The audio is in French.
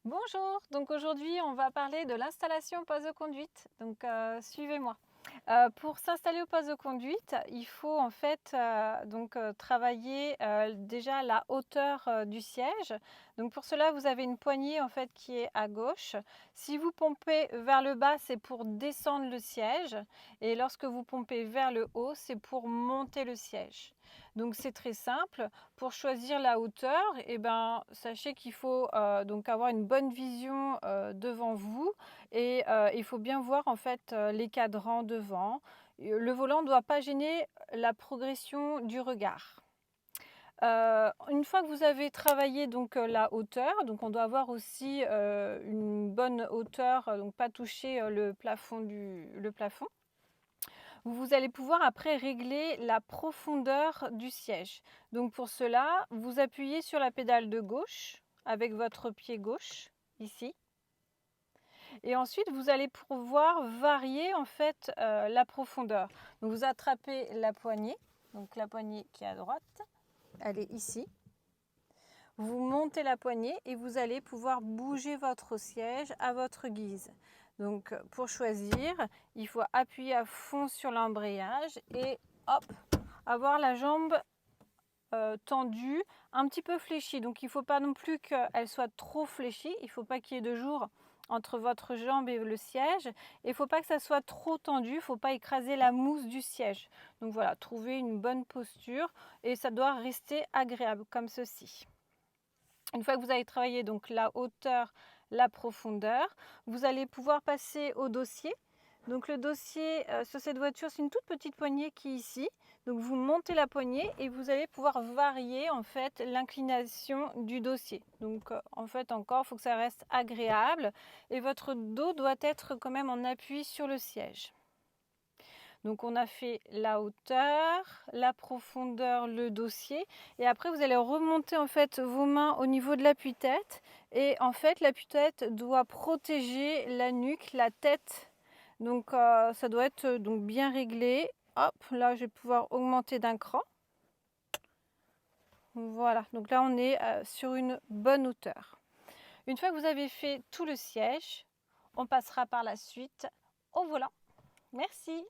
Bonjour, donc aujourd'hui on va parler de l'installation au poste de conduite, donc suivez-moi. Pour s'installer au poste de conduite, il faut en fait travailler déjà la hauteur du siège. Donc pour cela, vous avez une poignée en fait qui est à gauche. Si vous pompez vers le bas, c'est pour descendre le siège, et lorsque vous pompez vers le haut, c'est pour monter le siège. Donc c'est très simple. Pour choisir la hauteur, sachez qu'il faut donc avoir une bonne vision devant vous, et il faut bien voir en fait les cadrans devant. Le volant ne doit pas gêner la progression du regard. Une fois que vous avez travaillé donc la hauteur, donc on doit avoir aussi une bonne hauteur, donc pas toucher le plafond. Vous allez pouvoir après régler la profondeur du siège. Donc pour cela, vous appuyez sur la pédale de gauche avec votre pied gauche, ici. Et ensuite, vous allez pouvoir varier en fait la profondeur. Donc vous attrapez la poignée, donc la poignée qui est à droite, elle est ici. Vous montez la poignée et vous allez pouvoir bouger votre siège à votre guise. Donc pour choisir, il faut appuyer à fond sur l'embrayage et hop, avoir la jambe tendue, un petit peu fléchie. Donc il ne faut pas non plus qu'elle soit trop fléchie, il ne faut pas qu'il y ait de jour entre votre jambe et le siège. Et il ne faut pas que ça soit trop tendu, il ne faut pas écraser la mousse du siège. Donc voilà, trouver une bonne posture et ça doit rester agréable comme ceci. Une fois que vous avez travaillé donc la hauteur, la profondeur, vous allez pouvoir passer au dossier. Donc le dossier sur cette voiture, c'est une toute petite poignée qui est ici. Donc vous montez la poignée et vous allez pouvoir varier en fait l'inclination du dossier. Donc en fait encore, il faut que ça reste agréable et votre dos doit être quand même en appui sur le siège. Donc on a fait la hauteur, la profondeur, le dossier, et après vous allez remonter en fait vos mains au niveau de l'appui-tête, et en fait l'appui-tête doit protéger la nuque, la tête. Donc ça doit être donc bien réglé. Hop, là je vais pouvoir augmenter d'un cran. Voilà, donc là on est sur une bonne hauteur. Une fois que vous avez fait tout le siège, on passera par la suite au volant. Merci.